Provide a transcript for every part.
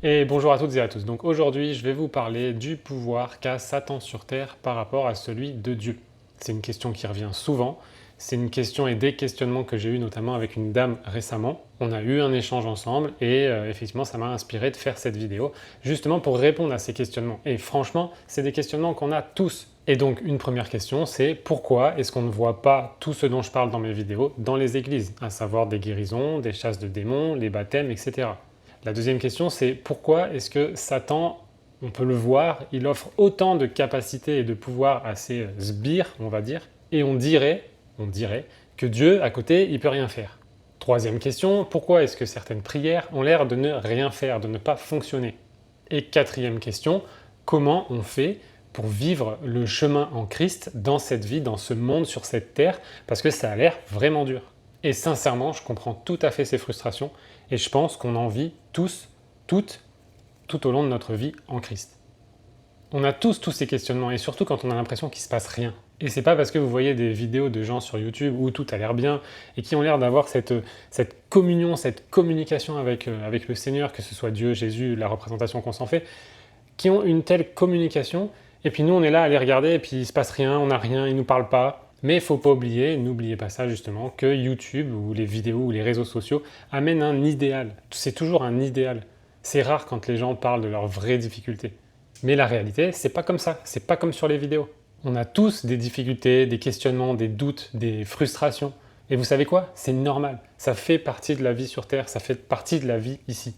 Et bonjour à toutes et à tous. Donc aujourd'hui, je vais vous parler du pouvoir qu'a Satan sur Terre par rapport à celui de Dieu. C'est une question qui revient souvent. C'est une question et des questionnements que j'ai eu notamment avec une dame récemment. On a eu un échange ensemble et effectivement, ça m'a inspiré de faire cette vidéo justement pour répondre à ces questionnements. Et franchement, c'est des questionnements qu'on a tous. Et donc, une première question, c'est pourquoi est-ce qu'on ne voit pas tout ce dont je parle dans mes vidéos dans les églises, à savoir des guérisons, des chasses de démons, les baptêmes, etc. La deuxième question, c'est pourquoi est-ce que Satan, on peut le voir, il offre autant de capacités et de pouvoir à ses sbires, on va dire, et on dirait que Dieu, à côté, il peut rien faire. Troisième question, pourquoi est-ce que certaines prières ont l'air de ne rien faire, de ne pas fonctionner? Et quatrième question, comment on fait pour vivre le chemin en Christ dans cette vie, dans ce monde, sur cette terre, parce que ça a l'air vraiment dur. Et sincèrement, je comprends tout à fait ces frustrations, et je pense qu'on en vit tous, toutes, tout au long de notre vie en Christ. On a tous ces questionnements, et surtout quand on a l'impression qu'il ne se passe rien. Et c'est pas parce que vous voyez des vidéos de gens sur YouTube où tout a l'air bien, et qui ont l'air d'avoir cette communion, cette communication avec le Seigneur, que ce soit Dieu, Jésus, la représentation qu'on s'en fait, qui ont une telle communication, et puis nous on est là à les regarder, et puis il se passe rien, on n'a rien, ils nous parlent pas. Mais il faut pas oublier, n'oubliez pas ça justement, que YouTube ou les vidéos ou les réseaux sociaux amènent un idéal. C'est toujours un idéal. C'est rare quand les gens parlent de leurs vraies difficultés. Mais la réalité, c'est pas comme ça, c'est pas comme sur les vidéos. On a tous des difficultés, des questionnements, des doutes, des frustrations. Et vous savez quoi? C'est normal. Ça fait partie de la vie sur Terre, ça fait partie de la vie ici.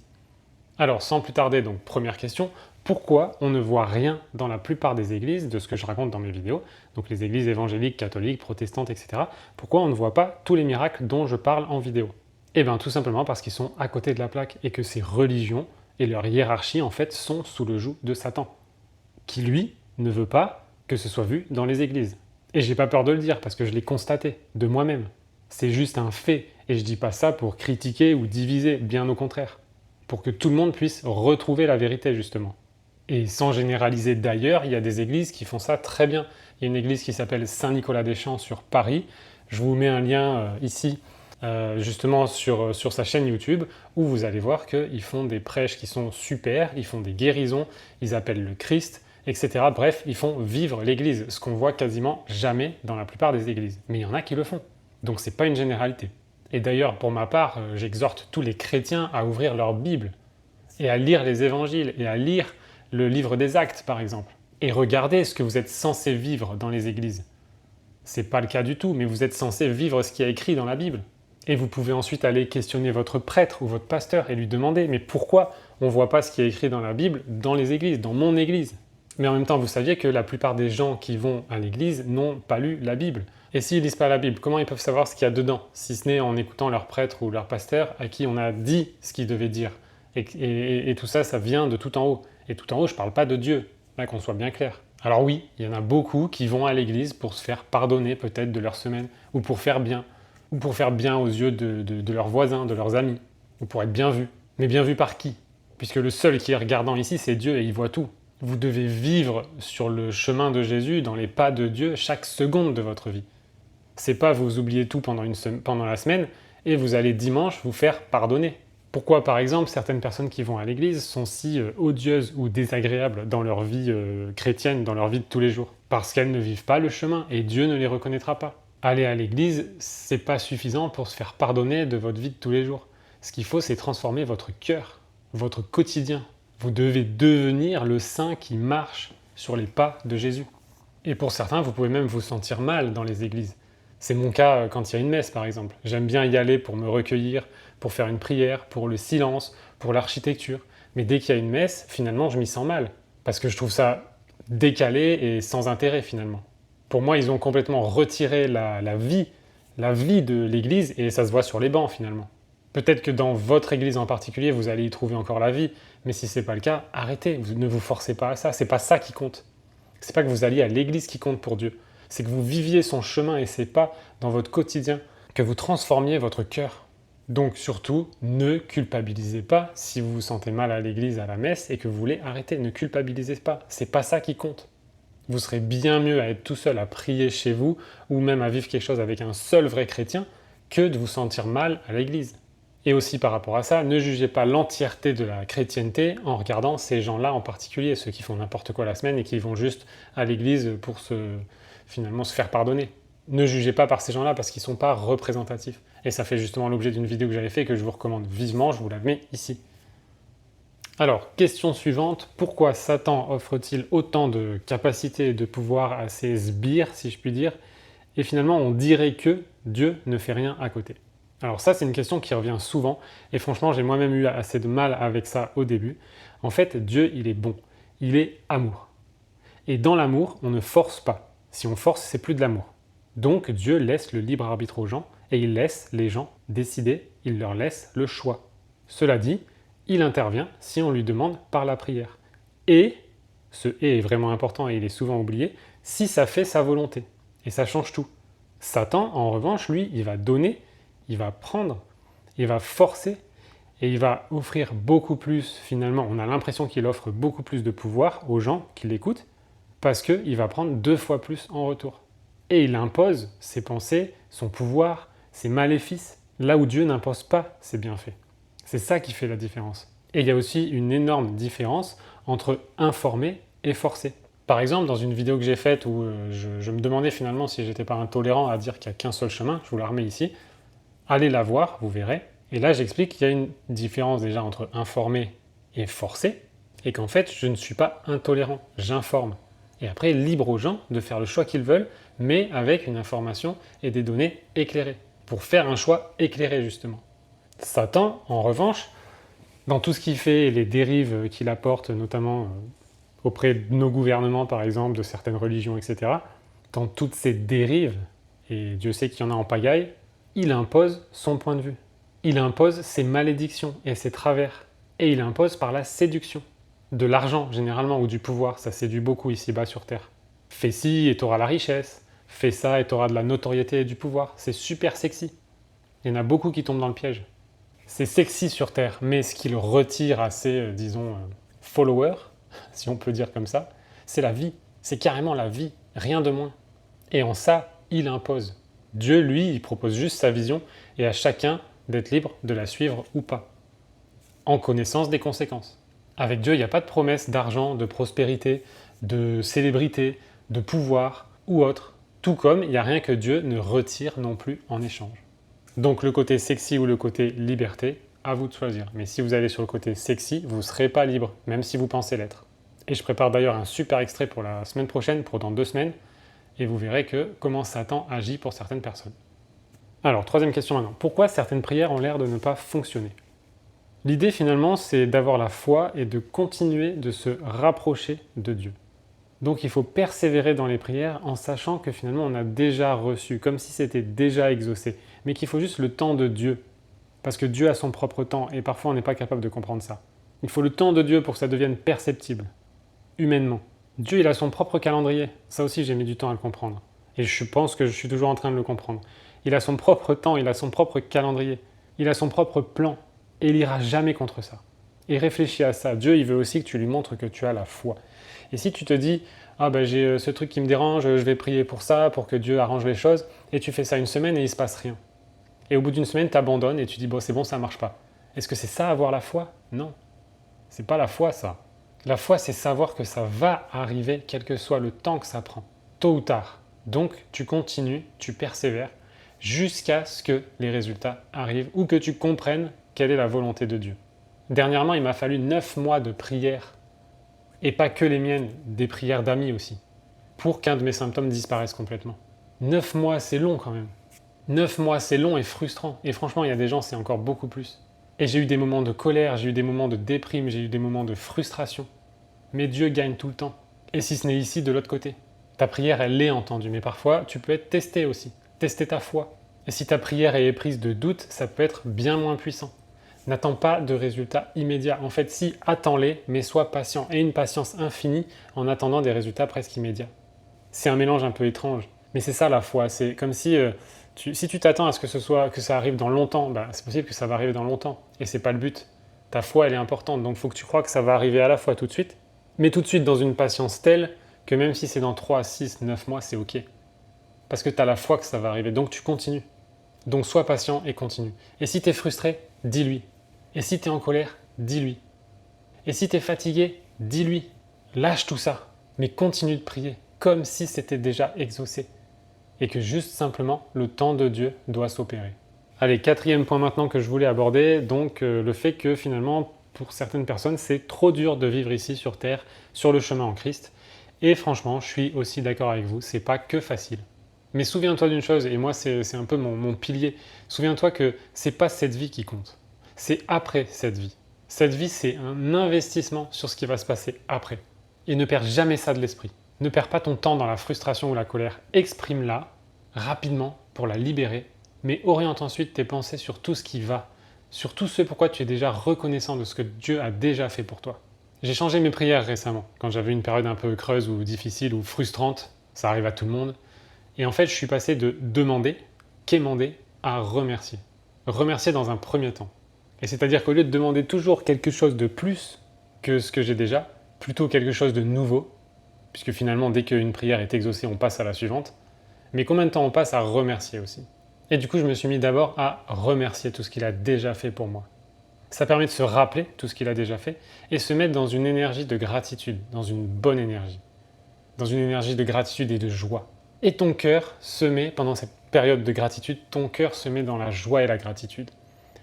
Alors, sans plus tarder, donc première question, pourquoi on ne voit rien dans la plupart des églises, de ce que je raconte dans mes vidéos, donc les églises évangéliques, catholiques, protestantes, etc. Pourquoi on ne voit pas tous les miracles dont je parle en vidéo? Eh bien, tout simplement parce qu'ils sont à côté de la plaque et que ces religions et leur hiérarchie, en fait, sont sous le joug de Satan, qui, lui, ne veut pas que ce soit vu dans les églises. Et j'ai pas peur de le dire, parce que je l'ai constaté, de moi-même. C'est juste un fait, et je dis pas ça pour critiquer ou diviser, bien au contraire. Pour que tout le monde puisse retrouver la vérité, justement. Et sans généraliser d'ailleurs, il y a des églises qui font ça très bien. Il y a une église qui s'appelle Saint-Nicolas-des-Champs sur Paris. Je vous mets un lien ici, justement sur sa chaîne YouTube, où vous allez voir qu'ils font des prêches qui sont super, ils font des guérisons, ils appellent le Christ, etc. Bref, ils font vivre l'église, ce qu'on voit quasiment jamais dans la plupart des églises. Mais il y en a qui le font. Donc c'est pas une généralité. Et d'ailleurs, pour ma part, j'exhorte tous les chrétiens à ouvrir leur Bible, et à lire les évangiles, et à lire le livre des Actes, par exemple. Et regardez ce que vous êtes censé vivre dans les églises. C'est pas le cas du tout, mais vous êtes censé vivre ce qui est écrit dans la Bible. Et vous pouvez ensuite aller questionner votre prêtre ou votre pasteur et lui demander « Mais pourquoi on ne voit pas ce qui est écrit dans la Bible dans les églises, dans mon église ?» Mais en même temps, vous saviez que la plupart des gens qui vont à l'église n'ont pas lu la Bible. Et s'ils lisent pas la Bible, comment ils peuvent savoir ce qu'il y a dedans, si ce n'est en écoutant leur prêtre ou leur pasteur à qui on a dit ce qu'ils devaient dire? Et tout ça, ça vient de tout en haut. Et tout en haut, je ne parle pas de Dieu, là qu'on soit bien clair. Alors oui, il y en a beaucoup qui vont à l'église pour se faire pardonner peut-être de leur semaine, ou pour faire bien aux yeux de leurs voisins, de leurs amis, ou pour être bien vu. Mais bien vu par qui? Puisque le seul qui est regardant ici, c'est Dieu et il voit tout. Vous devez vivre sur le chemin de Jésus, dans les pas de Dieu, chaque seconde de votre vie. C'est pas vous oubliez tout pendant la semaine et vous allez dimanche vous faire pardonner. Pourquoi, par exemple, certaines personnes qui vont à l'église sont si odieuses ou désagréables dans leur vie chrétienne, dans leur vie de tous les jours? Parce qu'elles ne vivent pas le chemin et Dieu ne les reconnaîtra pas. Aller à l'église, c'est pas suffisant pour se faire pardonner de votre vie de tous les jours. Ce qu'il faut, c'est transformer votre cœur, votre quotidien. Vous devez devenir le saint qui marche sur les pas de Jésus. Et pour certains, vous pouvez même vous sentir mal dans les églises. C'est mon cas quand il y a une messe, par exemple. J'aime bien y aller pour me recueillir, pour faire une prière, pour le silence, pour l'architecture. Mais dès qu'il y a une messe, finalement, je m'y sens mal. Parce que je trouve ça décalé et sans intérêt, finalement. Pour moi, ils ont complètement retiré la vie de l'église, et ça se voit sur les bancs, finalement. Peut-être que dans votre église en particulier, vous allez y trouver encore la vie, mais si ce n'est pas le cas, arrêtez, ne vous forcez pas à ça, c'est pas ça qui compte. C'est pas que vous alliez à l'église qui compte pour Dieu, c'est que vous viviez son chemin et ses pas dans votre quotidien, que vous transformiez votre cœur. Donc surtout, ne culpabilisez pas si vous vous sentez mal à l'église, à la messe, et que vous voulez arrêter, ne culpabilisez pas, c'est pas ça qui compte. Vous serez bien mieux à être tout seul à prier chez vous, ou même à vivre quelque chose avec un seul vrai chrétien, que de vous sentir mal à l'église. Et aussi par rapport à ça, ne jugez pas l'entièreté de la chrétienté en regardant ces gens-là en particulier, ceux qui font n'importe quoi la semaine et qui vont juste à l'église pour finalement se faire pardonner. Ne jugez pas par ces gens-là parce qu'ils ne sont pas représentatifs. Et ça fait justement l'objet d'une vidéo que j'avais fait que je vous recommande vivement, je vous la mets ici. Alors, question suivante, pourquoi Satan offre-t-il autant de capacités et de pouvoir à ses sbires, si je puis dire, et finalement on dirait que Dieu ne fait rien à côté? Alors ça, c'est une question qui revient souvent, et franchement, j'ai moi-même eu assez de mal avec ça au début. En fait, Dieu, il est bon, il est amour. Et dans l'amour, on ne force pas. Si on force, c'est plus de l'amour. Donc Dieu laisse le libre arbitre aux gens, et il laisse les gens décider, il leur laisse le choix. Cela dit, il intervient si on lui demande par la prière. Et, ce « et » est vraiment important et il est souvent oublié, si ça fait sa volonté. Et ça change tout. Satan, en revanche, lui, il va donner, il va prendre, il va forcer, et il va offrir beaucoup plus, finalement, on a l'impression qu'il offre beaucoup plus de pouvoir aux gens qui l'écoutent, parce qu'il va prendre 2 fois plus en retour. Et il impose ses pensées, son pouvoir, ses maléfices, là où Dieu n'impose pas ses bienfaits. C'est ça qui fait la différence. Et il y a aussi une énorme différence entre informer et forcer. Par exemple, dans une vidéo que j'ai faite où je me demandais finalement si j'étais pas intolérant à dire qu'il n'y a qu'un seul chemin, je vous la remets ici, allez la voir, vous verrez. Et là, j'explique qu'il y a une différence déjà entre informer et forcer, et qu'en fait, je ne suis pas intolérant, j'informe. Et après, libre aux gens de faire le choix qu'ils veulent, mais avec une information et des données éclairées, pour faire un choix éclairé justement. Satan, en revanche, dans tout ce qu'il fait et les dérives qu'il apporte, notamment auprès de nos gouvernements, par exemple, de certaines religions, etc., dans toutes ces dérives, et Dieu sait qu'il y en a en pagaille, il impose son point de vue. Il impose ses malédictions et ses travers. Et il impose par la séduction. De l'argent, généralement, ou du pouvoir, ça séduit beaucoup ici-bas sur Terre. Fais ci et t'auras la richesse. Fais ça et t'auras de la notoriété et du pouvoir. C'est super sexy. Il y en a beaucoup qui tombent dans le piège. C'est sexy sur Terre, mais ce qu'il retire à ses, followers, si on peut dire comme ça, c'est la vie. C'est carrément la vie, rien de moins. Et en ça, il impose. Dieu, lui, il propose juste sa vision et à chacun d'être libre de la suivre ou pas, en connaissance des conséquences. Avec Dieu, il n'y a pas de promesse d'argent, de prospérité, de célébrité, de pouvoir ou autre, tout comme il n'y a rien que Dieu ne retire non plus en échange. Donc le côté sexy ou le côté liberté, à vous de choisir. Mais si vous allez sur le côté sexy, vous ne serez pas libre, même si vous pensez l'être. Et je prépare d'ailleurs un super extrait pour la semaine prochaine, pour dans 2 semaines, et vous verrez comment Satan agit pour certaines personnes. Alors, 3e question maintenant. Pourquoi certaines prières ont l'air de ne pas fonctionner? L'idée finalement, c'est d'avoir la foi et de continuer de se rapprocher de Dieu. Donc il faut persévérer dans les prières en sachant que finalement on a déjà reçu, comme si c'était déjà exaucé, mais qu'il faut juste le temps de Dieu. Parce que Dieu a son propre temps et parfois on n'est pas capable de comprendre ça. Il faut le temps de Dieu pour que ça devienne perceptible, humainement. Dieu, il a son propre calendrier. Ça aussi, j'ai mis du temps à le comprendre. Et je pense que je suis toujours en train de le comprendre. Il a son propre temps, il a son propre calendrier. Il a son propre plan. Et il n'ira jamais contre ça. Et réfléchis à ça. Dieu, il veut aussi que tu lui montres que tu as la foi. Et si tu te dis, ah ben j'ai ce truc qui me dérange, je vais prier pour ça, pour que Dieu arrange les choses, et tu fais ça une semaine et il ne se passe rien. Et au bout d'une semaine, tu abandonnes et tu dis, bon c'est bon, ça ne marche pas. Est-ce que c'est ça avoir la foi? Non. C'est pas la foi ça. La foi, c'est savoir que ça va arriver, quel que soit le temps que ça prend, tôt ou tard. Donc, tu continues, tu persévères, jusqu'à ce que les résultats arrivent ou que tu comprennes quelle est la volonté de Dieu. Dernièrement, il m'a fallu 9 mois de prières, et pas que les miennes, des prières d'amis aussi, pour qu'un de mes symptômes disparaisse complètement. 9 mois, c'est long quand même. 9 mois, c'est long et frustrant. Et franchement, il y a des gens, c'est encore beaucoup plus. Et j'ai eu des moments de colère, j'ai eu des moments de déprime, j'ai eu des moments de frustration. Mais Dieu gagne tout le temps. Et si ce n'est ici, de l'autre côté. Ta prière, elle est entendue, mais parfois, tu peux être testé aussi. Tester ta foi. Et si ta prière est éprise de doute, ça peut être bien moins puissant. N'attends pas de résultats immédiats. En fait, si, attends-les, mais sois patient. Et une patience infinie en attendant des résultats presque immédiats. C'est un mélange un peu étrange. Mais c'est ça la foi. C'est comme si si tu t'attends à ce que ça arrive dans longtemps, c'est possible que ça va arriver dans longtemps. Et c'est pas le but. Ta foi, elle est importante. Donc il faut que tu crois que ça va arriver à la fois tout de suite, mais tout de suite dans une patience telle que même si c'est dans 3, 6, 9 mois, c'est ok. Parce que tu as la foi que ça va arriver. Donc tu continues. Donc sois patient et continue. Et si tu es frustré, dis-lui. Et si tu es en colère, dis-lui. Et si tu es fatigué, dis-lui. Lâche tout ça, mais continue de prier, comme si c'était déjà exaucé. Et que juste simplement, le temps de Dieu doit s'opérer. Allez, quatrième point maintenant que je voulais aborder, donc le fait que finalement, pour certaines personnes, c'est trop dur de vivre ici sur Terre, sur le chemin en Christ. Et franchement, je suis aussi d'accord avec vous, c'est pas que facile. Mais souviens-toi d'une chose, et moi c'est un peu mon pilier, souviens-toi que c'est pas cette vie qui compte, c'est après cette vie. Cette vie, c'est un investissement sur ce qui va se passer après. Et ne perds jamais ça de l'esprit. Ne perds pas ton temps dans la frustration ou la colère. Exprime-la rapidement pour la libérer, mais oriente ensuite tes pensées sur tout ce qui va, sur tout ce pourquoi tu es déjà reconnaissant de ce que Dieu a déjà fait pour toi. J'ai changé mes prières récemment, quand j'avais une période un peu creuse ou difficile ou frustrante, ça arrive à tout le monde. Et en fait, je suis passé de demander, quémander, à remercier. Remercier dans un premier temps. Et c'est-à-dire qu'au lieu de demander toujours quelque chose de plus que ce que j'ai déjà, plutôt quelque chose de nouveau, puisque finalement, dès qu'une prière est exaucée, on passe à la suivante. Mais combien de temps on passe à remercier aussi? Et du coup, je me suis mis d'abord à remercier tout ce qu'il a déjà fait pour moi. Ça permet de se rappeler tout ce qu'il a déjà fait et se mettre dans une énergie de gratitude, dans une bonne énergie. Dans une énergie de gratitude et de joie. Et ton cœur se met, pendant cette période de gratitude, ton cœur se met dans la joie et la gratitude.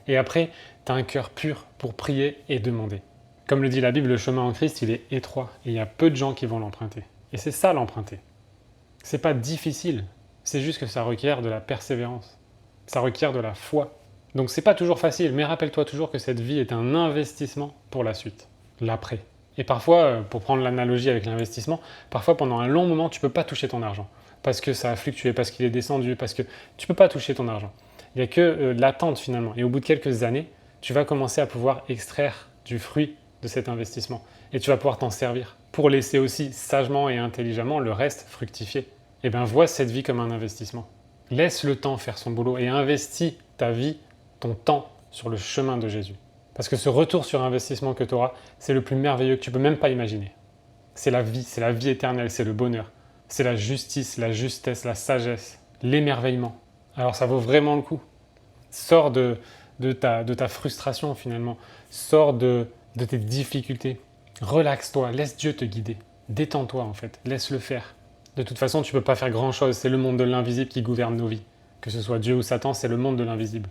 Et après, tu as un cœur pur pour prier et demander. Comme le dit la Bible, le chemin en Christ, il est étroit et il y a peu de gens qui vont l'emprunter. Et c'est ça l'emprunter. C'est pas difficile, c'est juste que ça requiert de la persévérance. Ça requiert de la foi. Donc c'est pas toujours facile, mais rappelle-toi toujours que cette vie est un investissement pour la suite, l'après. Et parfois, pour prendre l'analogie avec l'investissement, parfois pendant un long moment, tu peux pas toucher ton argent. Parce que ça a fluctué, parce qu'il est descendu, parce que tu peux pas toucher ton argent. Il n'y a que l'attente finalement. Et au bout de quelques années, tu vas commencer à pouvoir extraire du fruit de cet investissement. Et tu vas pouvoir t'en servir pour laisser aussi sagement et intelligemment le reste fructifier. Et bien vois cette vie comme un investissement. Laisse le temps faire son boulot et investis ta vie, ton temps sur le chemin de Jésus. Parce que ce retour sur investissement que tu auras, c'est le plus merveilleux que tu peux même pas imaginer. C'est la vie éternelle, c'est le bonheur. C'est la justice, la justesse, la sagesse, l'émerveillement. Alors ça vaut vraiment le coup. Sors de ta frustration finalement. Sors de tes difficultés. Relaxe-toi, laisse Dieu te guider. Détends-toi en fait, laisse-le faire. De toute façon, tu ne peux pas faire grand-chose, c'est le monde de l'invisible qui gouverne nos vies. Que ce soit Dieu ou Satan, c'est le monde de l'invisible.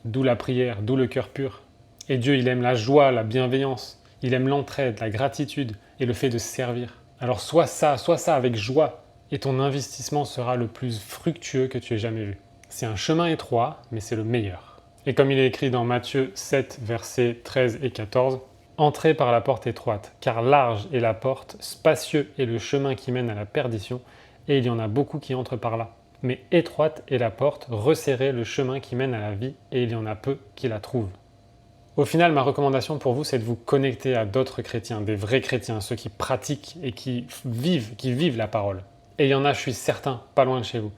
D'où la prière, d'où le cœur pur. Et Dieu, il aime la joie, la bienveillance, il aime l'entraide, la gratitude et le fait de servir. Alors sois ça avec joie, et ton investissement sera le plus fructueux que tu aies jamais vu. C'est un chemin étroit, mais c'est le meilleur. Et comme il est écrit dans Matthieu 7, versets 13 et 14, « Entrez par la porte étroite, car large est la porte, spacieux est le chemin qui mène à la perdition, et il y en a beaucoup qui entrent par là. Mais étroite est la porte, resserré le chemin qui mène à la vie, et il y en a peu qui la trouvent. » Au final, ma recommandation pour vous, c'est de vous connecter à d'autres chrétiens, des vrais chrétiens, ceux qui pratiquent et qui vivent la parole. Et il y en a, je suis certain, pas loin de chez vous.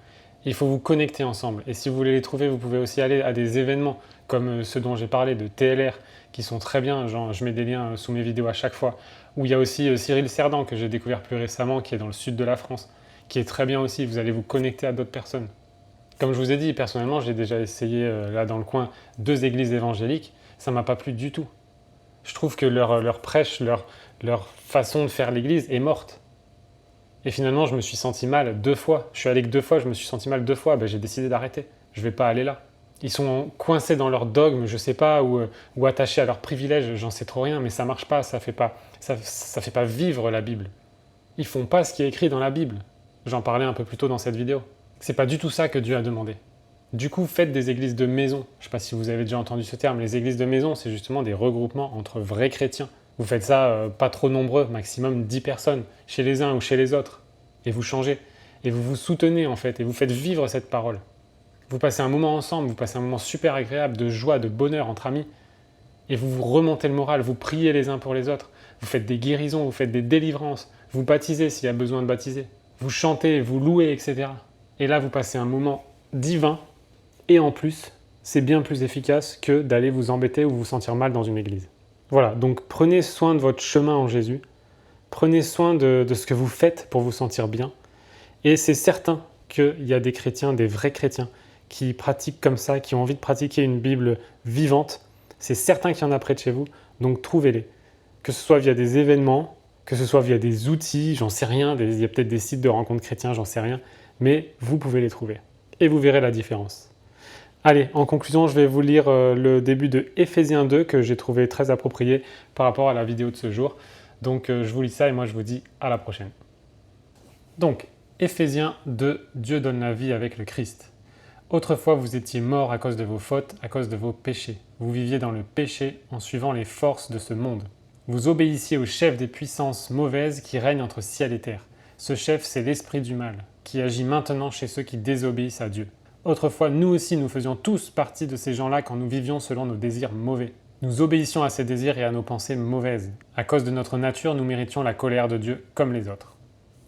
Il faut vous connecter ensemble. Et si vous voulez les trouver, vous pouvez aussi aller à des événements comme ceux dont j'ai parlé, de TLR, qui sont très bien. Genre, je mets des liens sous mes vidéos à chaque fois. Où il y a aussi Cyril Cerdan, que j'ai découvert plus récemment, qui est dans le sud de la France, qui est très bien aussi. Vous allez vous connecter à d'autres personnes. Comme je vous ai dit, personnellement, j'ai déjà essayé, là dans le coin, 2 églises évangéliques. Ça ne m'a pas plu du tout. Je trouve que leur prêche, leur façon de faire l'église est morte. Et finalement, je me suis senti mal 2 fois. Je suis allé que 2 fois, je me suis senti mal 2 fois. Ben, j'ai décidé d'arrêter. Je ne vais pas aller là. Ils sont coincés dans leur dogme, je ne sais pas, ou attachés à leurs privilèges, j'en sais trop rien, mais ça ne marche pas, ça fait pas vivre la Bible. Ils font pas ce qui est écrit dans la Bible. J'en parlais un peu plus tôt dans cette vidéo. C'est pas du tout ça que Dieu a demandé. Du coup, faites des églises de maison. Je ne sais pas si vous avez déjà entendu ce terme. Les églises de maison, c'est justement des regroupements entre vrais chrétiens. Vous faites ça pas trop nombreux, maximum 10 personnes, chez les uns ou chez les autres. Et vous changez. Et vous vous soutenez en fait, et vous faites vivre cette parole. Vous passez un moment ensemble, vous passez un moment super agréable de joie, de bonheur entre amis. Et vous vous remontez le moral, vous priez les uns pour les autres. Vous faites des guérisons, vous faites des délivrances. Vous baptisez s'il y a besoin de baptiser. Vous chantez, vous louez, etc. Et là, vous passez un moment divin. Et en plus, c'est bien plus efficace que d'aller vous embêter ou vous sentir mal dans une église. Voilà, donc prenez soin de votre chemin en Jésus. Prenez soin de ce que vous faites pour vous sentir bien. Et c'est certain qu'il y a des chrétiens, des vrais chrétiens, qui pratiquent comme ça, qui ont envie de pratiquer une Bible vivante C'est certain qu'il y en a près de chez vous, donc trouvez-les. Que ce soit via des événements, que ce soit via des outils, j'en sais rien, il y a peut-être des sites de rencontres chrétiens, j'en sais rien, mais vous pouvez les trouver. Et vous verrez la différence. Allez, en conclusion, je vais vous lire le début de Éphésiens 2 que j'ai trouvé très approprié par rapport à la vidéo de ce jour. Donc je vous lis ça et moi je vous dis à la prochaine. Donc, Éphésiens 2, Dieu donne la vie avec le Christ. Autrefois, vous étiez morts à cause de vos fautes, à cause de vos péchés. Vous viviez dans le péché en suivant les forces de ce monde. Vous obéissiez au chef des puissances mauvaises qui règnent entre ciel et terre. Ce chef, c'est l'esprit du mal, qui agit maintenant chez ceux qui désobéissent à Dieu. Autrefois, nous aussi, nous faisions tous partie de ces gens-là quand nous vivions selon nos désirs mauvais. Nous obéissions à ces désirs et à nos pensées mauvaises. À cause de notre nature, nous méritions la colère de Dieu comme les autres.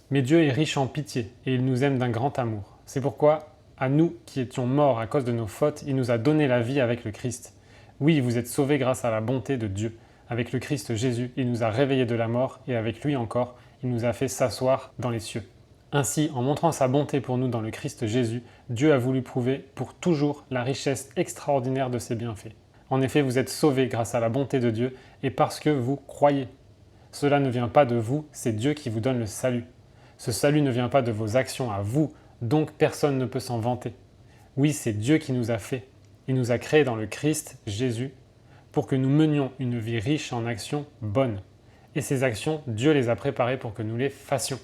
Mais Dieu est riche en pitié et il nous aime d'un grand amour. C'est pourquoi, à nous qui étions morts à cause de nos fautes, il nous a donné la vie avec le Christ. Oui, vous êtes sauvés grâce à la bonté de Dieu. Avec le Christ Jésus, il nous a réveillés de la mort et avec lui encore, il nous a fait s'asseoir dans les cieux. Ainsi, en montrant sa bonté pour nous dans le Christ Jésus, Dieu a voulu prouver pour toujours la richesse extraordinaire de ses bienfaits. En effet, vous êtes sauvés grâce à la bonté de Dieu et parce que vous croyez. Cela ne vient pas de vous, c'est Dieu qui vous donne le salut. Ce salut ne vient pas de vos actions à vous, donc personne ne peut s'en vanter. Oui, c'est Dieu qui nous a fait. Il nous a créés dans le Christ Jésus pour que nous menions une vie riche en actions bonnes. Et ces actions, Dieu les a préparées pour que nous les fassions.